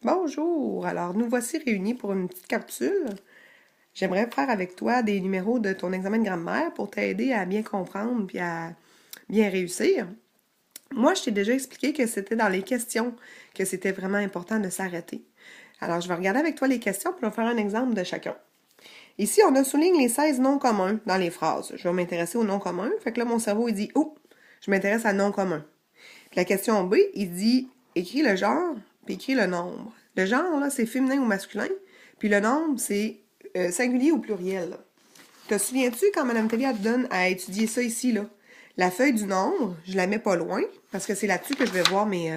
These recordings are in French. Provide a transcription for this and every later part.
Bonjour! Alors, nous voici réunis pour une petite capsule. J'aimerais faire avec toi des numéros de ton examen de grammaire pour t'aider à bien comprendre puis à bien réussir. Moi, je t'ai déjà expliqué que c'était dans les questions que c'était vraiment important de s'arrêter. Alors, je vais regarder avec toi les questions puis on va faire un exemple de chacun. Ici, on a souligné les 16 noms communs dans les phrases. Je vais m'intéresser aux noms communs. Fait que là, mon cerveau, il dit, oh, je m'intéresse à noms communs. Puis la question B, il dit, écris le genre, puis écris le nombre. Le genre, là, c'est féminin ou masculin, puis le nombre, c'est singulier ou pluriel. Te souviens-tu quand Mme Tellier te donne à étudier ça ici, là? La feuille du nombre, je la mets pas loin, parce que c'est là-dessus que je vais voir mes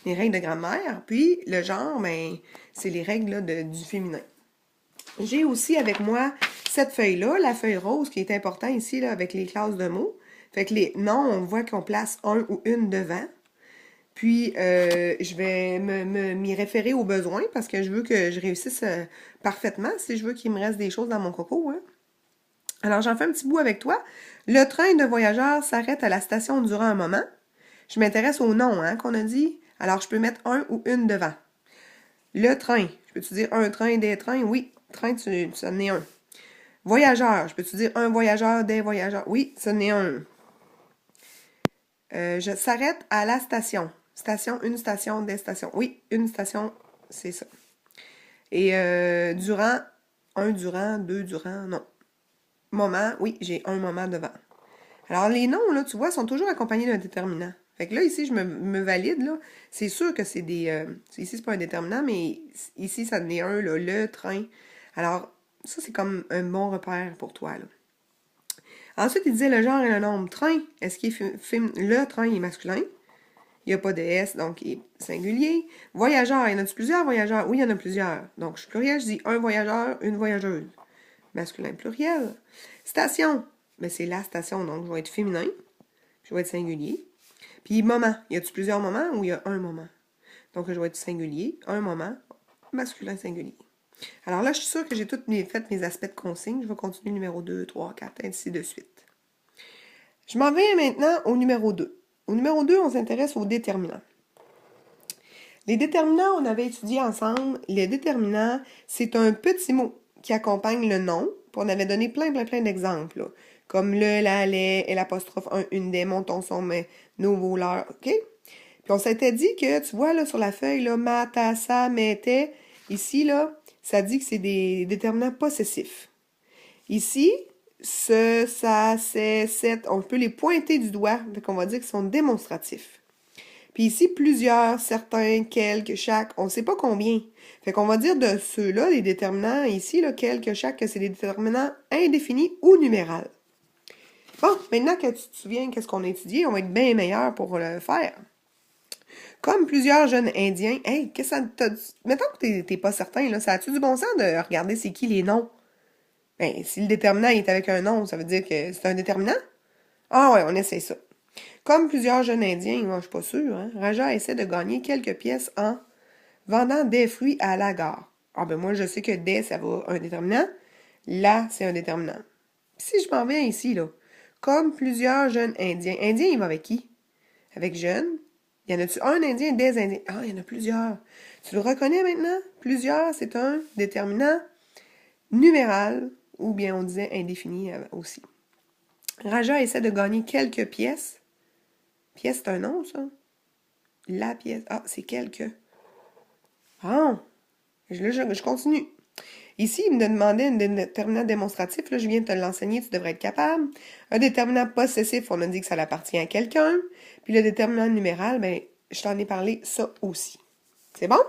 règles de grammaire. Puis le genre, ben, c'est les règles là, du féminin. J'ai aussi avec moi cette feuille-là, la feuille rose, qui est important ici, là, avec les classes de mots. Fait que les noms, on voit qu'on place un ou une devant. Puis, je vais m'y référer aux besoins parce que je veux que je réussisse parfaitement si je veux qu'il me reste des choses dans mon coco. Hein. Alors, j'en fais un petit bout avec toi. Le train de voyageurs s'arrête à la station durant un moment. Je m'intéresse au nom hein, qu'on a dit. Alors, je peux mettre un ou une devant. Le train. Je peux-tu dire un train, des trains? Oui. Train, ça en est un. Voyageur. Je peux-tu dire un voyageur, des voyageurs? Oui, ça en est un. Je s'arrête à la station. Station, une station, des stations. Oui, une station, c'est ça. Et durant, un durant, deux durant, non. Moment, oui, j'ai un moment devant. Alors, les noms, là, tu vois, sont toujours accompagnés d'un déterminant. Fait que là, ici, je me valide, là. C'est sûr que c'est des... ici, c'est pas un déterminant, mais ici, ça en est un, là, le train. Alors, ça, c'est comme un bon repère pour toi, là. Ensuite, il disait le genre et le nombre. Train, est-ce qu'il est le train est masculin? Il n'y a pas de S, donc il est singulier. Voyageur, il y en a-tu plusieurs voyageurs? Oui, il y en a plusieurs. Donc, je suis pluriel, je dis un voyageur, une voyageuse. Masculin pluriel. Station, mais c'est la station, donc je vais être féminin. Je vais être singulier. Puis moment, y a-tu plusieurs moments ou il y a un moment? Donc, je vais être singulier, un moment, masculin singulier. Alors là, je suis sûre que j'ai fait mes aspects de consigne. Je vais continuer numéro 2, 3, 4, ainsi de suite. Je m'en vais maintenant au numéro 2. Au numéro 2, on s'intéresse aux déterminants. Les déterminants, on avait étudié ensemble. Les déterminants, c'est un petit mot qui accompagne le nom. Puis on avait donné plein d'exemples. Là, comme le, la, les, et l'apostrophe un, une, des, mon, ton, son, mais, nos, vos, leurs, OK? Puis on s'était dit que, tu vois, là, sur la feuille, là, ma, ta, sa, mettait, ici, là, ça dit que c'est des déterminants possessifs. Ici, ce, ça, c'est, cette, on peut les pointer du doigt, donc on va dire qu'ils sont démonstratifs. Puis ici, plusieurs, certains, quelques, chaque, on ne sait pas combien. Fait qu'on va dire de ceux-là, les déterminants ici, là, quelques, chaque, que c'est des déterminants indéfinis ou numérales. Bon, maintenant que tu te souviens qu'est-ce qu'on a étudié, on va être bien meilleur pour le faire. Comme plusieurs jeunes Indiens, hey, qu'est-ce que ça t'a dit? Mettons que t'es pas certain, là, ça a-tu du bon sens de regarder c'est qui les noms? Ben, si le déterminant est avec un nom, ça veut dire que c'est un déterminant? Ah ouais, on essaie ça. Comme plusieurs jeunes Indiens, moi je suis pas sûre, hein, Raja essaie de gagner quelques pièces en vendant des fruits à la gare. Ah ben moi je sais que des, ça va un déterminant. Là, c'est un déterminant. Si je m'en viens ici, là, comme plusieurs jeunes Indiens. Indiens, il va avec qui? Avec jeunes. Y en a-tu un Indien, des Indiens? Ah, il y en a plusieurs. Tu le reconnais maintenant? Plusieurs, c'est un déterminant numéral, ou bien on disait indéfini aussi. Raja essaie de gagner quelques pièces. Pièce, c'est un nom, ça? La pièce. Ah, c'est quelques. Ah! Je continue. Ici, il me demandait un déterminant démonstratif. Là, je viens de te l'enseigner, tu devrais être capable. Un déterminant possessif, on a dit que ça appartient à quelqu'un. Puis le déterminant numéral, ben, je t'en ai parlé ça aussi. C'est bon?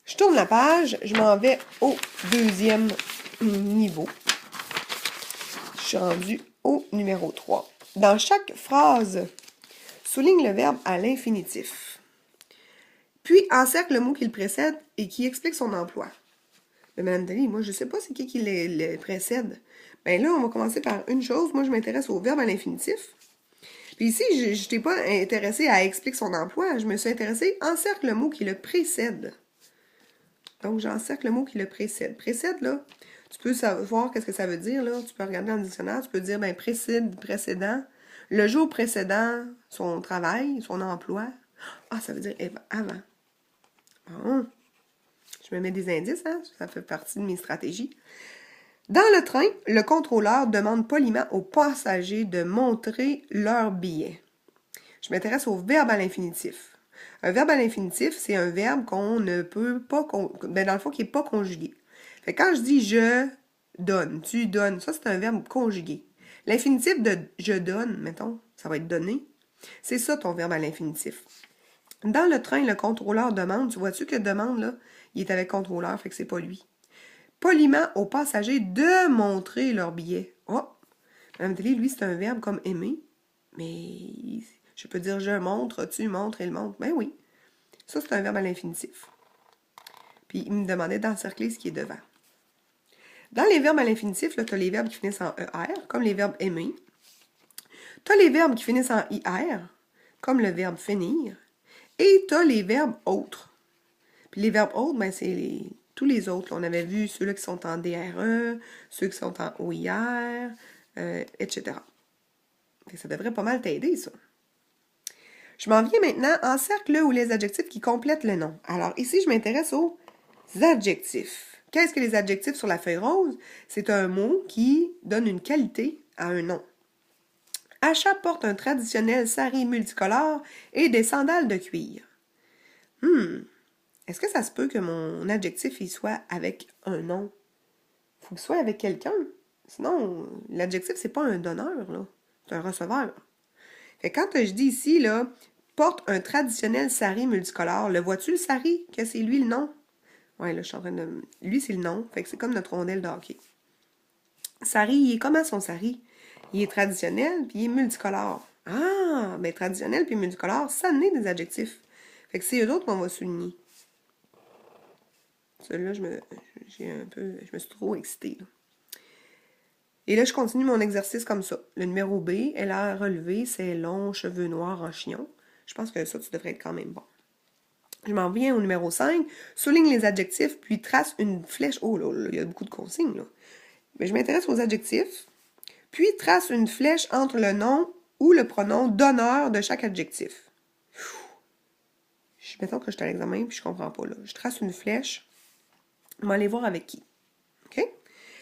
Je tourne la page, je m'en vais au deuxième niveau. Je suis rendue au numéro 3. Dans chaque phrase, souligne le verbe à l'infinitif. Puis encercle le mot qui le précède et qui explique son emploi. Mais Mme Dali, moi, je sais pas c'est qui le précède. Ben là, on va commencer par une chose. Moi, je m'intéresse au verbe à l'infinitif. Puis ici, je t'ai pas intéressé à expliquer son emploi. Je me suis intéressée encercle le mot qui le précède. Donc, j'encercle le mot qui le précède. Précède, là, tu peux savoir qu'est-ce que ça veut dire, là. Tu peux regarder dans le dictionnaire, tu peux dire, ben, précède, précédent. Le jour précédent, son travail, son emploi. Ah, ça veut dire avant. Bon. Je me mets des indices, hein? Ça fait partie de mes stratégies. Dans le train, le contrôleur demande poliment aux passagers de montrer leur billet. Je m'intéresse au verbe à l'infinitif. Un verbe à l'infinitif, c'est un verbe qu'on ne peut pas, dans le fond, qui n'est pas conjugué. Fait que quand je dis je donne, tu donnes, ça c'est un verbe conjugué. L'infinitif de je donne, mettons, ça va être donné. C'est ça ton verbe à l'infinitif. Dans le train, le contrôleur demande, tu vois-tu que demande, là, il est avec contrôleur, fait que c'est pas lui. Poliment aux passagers de montrer leur billet. Oh! Madame Télé, lui, c'est un verbe comme aimer, mais je peux dire je montre, tu montres, il montre. Ben oui. Ça, c'est un verbe à l'infinitif. Puis, il me demandait d'encercler ce qui est devant. Dans les verbes à l'infinitif, tu as les verbes qui finissent en ER, comme les verbes aimer. Tu as les verbes qui finissent en IR, comme le verbe finir. Et tu as les verbes autres. Puis les verbes autres, ben, c'est tous les autres. On avait vu ceux-là qui sont en DRE, ceux qui sont en OIR, etc. Et ça devrait pas mal t'aider, ça. Je m'en viens maintenant en cercle ou les adjectifs qui complètent le nom. Alors ici, je m'intéresse aux adjectifs. Qu'est-ce que les adjectifs sur la feuille rose? C'est un mot qui donne une qualité à un nom. Acha porte un traditionnel sari multicolore et des sandales de cuir. Est-ce que ça se peut que mon adjectif il soit avec un nom? Il faut qu'il soit avec quelqu'un. Sinon, l'adjectif, c'est pas un donneur, là. C'est un receveur. Fait que quand je dis ici, là, porte un traditionnel sari multicolore, le vois-tu le sari? Que c'est lui le nom? Ouais, là, je suis en train de... Lui, c'est le nom. Fait que c'est comme notre rondelle de hockey. Sari, il est comment son sari? Il est traditionnel, puis il est multicolore. Ah, ben traditionnel puis multicolore, ça naît des adjectifs. Fait que c'est eux autres qu'on va souligner. Celui-là, je me suis trop excitée, là. Et là, je continue mon exercice comme ça. Le numéro B, elle a relevé ses longs cheveux noirs en chignon. Je pense que ça, tu devrais être quand même bon. Je m'en viens au numéro 5. Souligne les adjectifs, puis trace une flèche. Oh là, là il y a beaucoup de consignes, là. Mais je m'intéresse aux adjectifs, puis trace une flèche entre le nom ou le pronom d'honneur de chaque adjectif. Mettons que je suis à l'examen, puis je comprends pas, là. Je trace une flèche. On va aller voir avec qui. OK?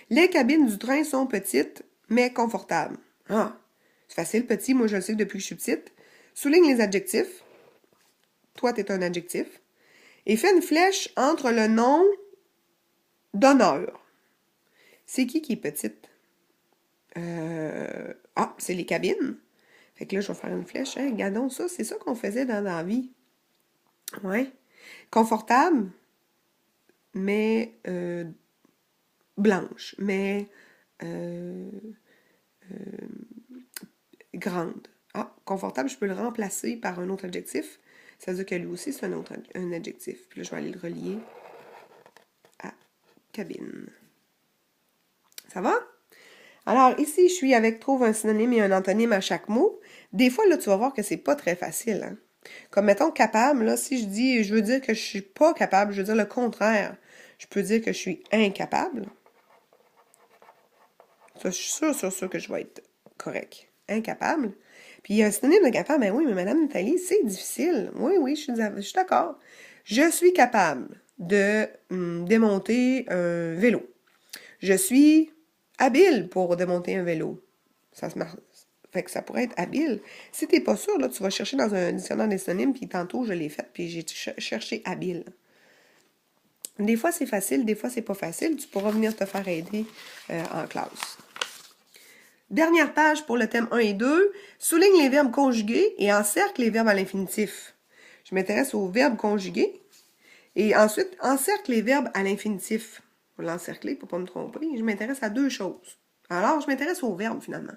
Les cabines du train sont petites, mais confortables. Ah, c'est facile, petit. Moi, je le sais depuis que je suis petite. Souligne les adjectifs. Toi, tu es un adjectif. Et fais une flèche entre le nom d'honneur. C'est qui est petite? Ah, c'est les cabines. Fait que là, je vais faire une flèche. Hein, regardons ça. C'est ça qu'on faisait dans la vie. Ouais. Confortable, mais blanche, mais grande. Ah, confortable, je peux le remplacer par un autre adjectif. Ça veut dire que lui aussi, c'est un adjectif. Puis là, je vais aller le relier à cabine. Ça va? Alors, ici, je suis avec trouve un synonyme et un antonyme à chaque mot. Des fois, là, tu vas voir que c'est pas très facile, hein? Comme, mettons, capable, là, si je veux dire que je suis pas capable, je veux dire le contraire. Je peux dire que je suis incapable. Ça, je suis sûre que je vais être correct. Incapable. Puis, il y a un synonyme de capable. Ben oui, mais Madame Nathalie, c'est difficile. Oui, je suis d'accord. Je suis capable de démonter un vélo. Je suis habile pour démonter un vélo. Ça se marche. Fait que ça pourrait être habile. Si t'es pas sûr, là, tu vas chercher dans un dictionnaire des synonymes, puis tantôt, je l'ai fait, puis j'ai cherché habile. Des fois, c'est facile, des fois, c'est pas facile. Tu pourras venir te faire aider en classe. Dernière page pour le thème 1 et 2. Souligne les verbes conjugués et encercle les verbes à l'infinitif. Je m'intéresse aux verbes conjugués. Et ensuite, encercle les verbes à l'infinitif. Pour l'encercler, pour ne pas me tromper. Je m'intéresse à deux choses. Alors, je m'intéresse aux verbes, finalement.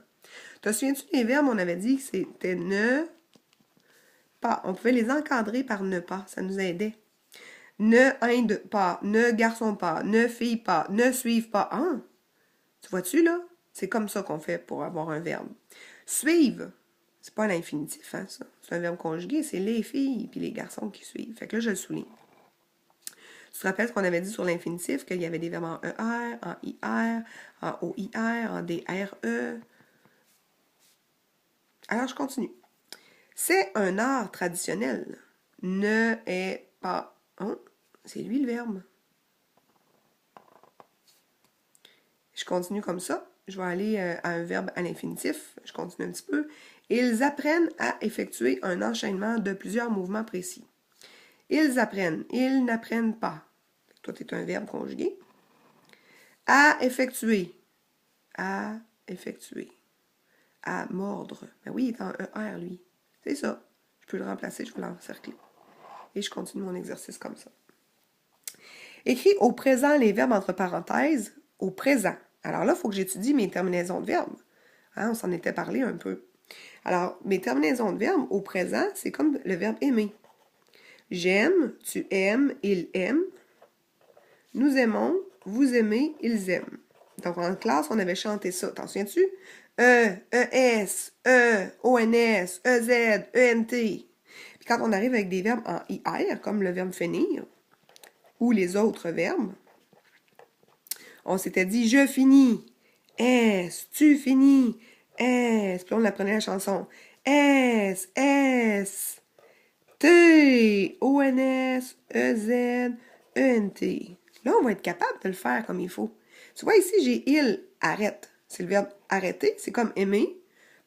Te souviens-tu des verbes, on avait dit que c'était ne pas. On pouvait les encadrer par ne pas. Ça nous aidait. Ne inde pas, ne garçon pas, ne fille pas, ne suive pas. Ah! Tu vois-tu, là? C'est comme ça qu'on fait pour avoir un verbe. Suivre, c'est pas l'infinitif, hein, ça. C'est un verbe conjugué, c'est les filles et les garçons qui suivent. Fait que là, je le souligne. Tu te rappelles ce qu'on avait dit sur l'infinitif, qu'il y avait des verbes en ER, en IR, en OIR, en DRE. Alors, je continue. C'est un art traditionnel. Ne est pas... Hein? C'est lui le verbe. Je continue comme ça. Je vais aller à un verbe à l'infinitif. Je continue un petit peu. Ils apprennent à effectuer un enchaînement de plusieurs mouvements précis. Ils apprennent. Ils n'apprennent pas. Toi, tu es un verbe conjugué. À effectuer. À effectuer. À mordre. Ben oui, il est en ER, lui. C'est ça. Je peux le remplacer, je vais l'encercler. Et je continue mon exercice comme ça. Écris au présent les verbes entre parenthèses au présent. Alors là, il faut que j'étudie mes terminaisons de verbes. Hein, on s'en était parlé un peu. Alors, mes terminaisons de verbes au présent, c'est comme le verbe aimer. J'aime, tu aimes, il aime. Nous aimons, vous aimez, ils aiment. Donc, en classe, on avait chanté ça. T'en souviens-tu? E, E-S, E, O-N-S, E-Z, E-N-T. Puis quand on arrive avec des verbes en IR, comme le verbe finir, ou les autres verbes, on s'était dit « je finis »,« S, tu finis »,« S », puis on apprenait la chanson « S, S, T, O-N-S, E-Z, E-N-T ». Là, on va être capable de le faire comme il faut. Tu vois, ici, j'ai « il », « arrête ». C'est le verbe « arrêter », c'est comme « aimer ».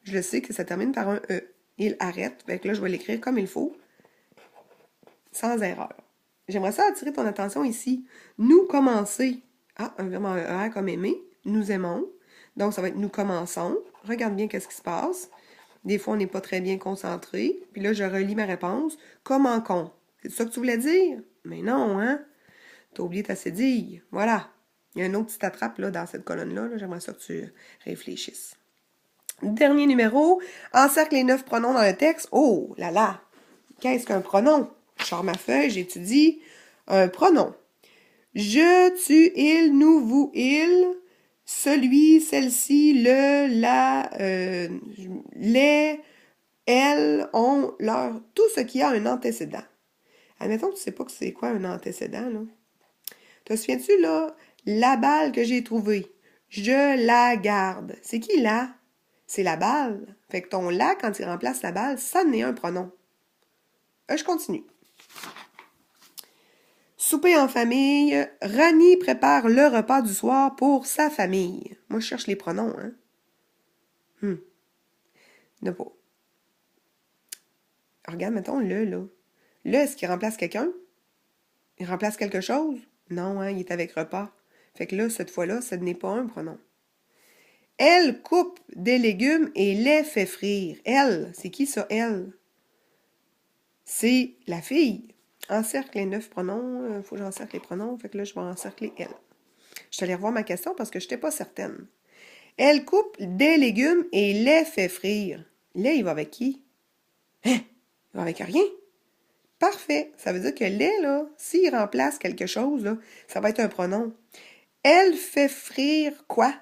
Je le sais que ça termine par un « e ». « Il arrête », donc là, je vais l'écrire comme il faut, sans erreur. J'aimerais ça attirer ton attention ici. Nous commencer. Ah, un verbe en ER comme aimer. Nous aimons. Donc, ça va être nous commençons. Regarde bien qu'est-ce qui se passe. Des fois, on n'est pas très bien concentré. Puis là, je relis ma réponse. Comment qu'on? C'est ça que tu voulais dire? Mais non, hein? T'as oublié ta cédille. Voilà. Il y a un autre petit attrape là, dans cette colonne-là. Là. J'aimerais ça que tu réfléchisses. Dernier numéro. Encercle les 9 pronoms dans le texte. Oh là là! Qu'est-ce qu'un pronom? Je sors ma feuille, j'étudie un pronom. Je, tu, il, nous, vous, il, celui, celle-ci, le, la, les, elle, on, leur, tout ce qui a un antécédent. Admettons que tu sais pas que c'est quoi un antécédent, là. Te souviens-tu, là, la balle que j'ai trouvée? Je la garde. C'est qui là? C'est la balle. Fait que ton la, quand il remplace la balle, ça n'est un pronom. Je continue. Souper en famille. Rani prépare le repas du soir pour sa famille. Moi, je cherche les pronoms, hein. Ne pas. Regarde, mettons le, là. Le, est-ce qu'il remplace quelqu'un? Il remplace quelque chose? Non, hein, il est avec repas. Fait que là, cette fois-là, ce n'est pas un pronom. Elle coupe des légumes et les fait frire. Elle, c'est qui ça, elle? C'est la fille. Encercle les 9 pronoms. Il faut que j'encercle les pronoms. Fait que là, je vais encercler elle. Je suis allée revoir ma question parce que je n'étais pas certaine. Elle coupe des légumes et les fait frire. Lait, il va avec qui? Hein? Il va avec rien. Parfait. Ça veut dire que lait, là, s'il remplace quelque chose, là, ça va être un pronom. Elle fait frire quoi?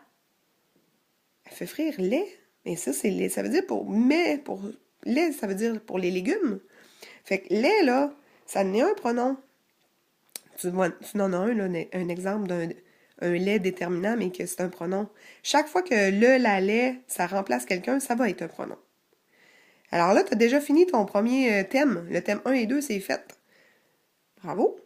Elle fait frire lait. Mais ça, c'est lait. Ça veut dire pour lait, ça veut dire pour les légumes. Fait que lait, là, ça n'est un pronom. Tu en as un, là, un exemple d'un lait déterminant, mais que c'est un pronom. Chaque fois que le, la, lait, ça remplace quelqu'un, ça va être un pronom. Alors là, tu as déjà fini ton premier thème. Le thème 1 et 2, c'est fait. Bravo!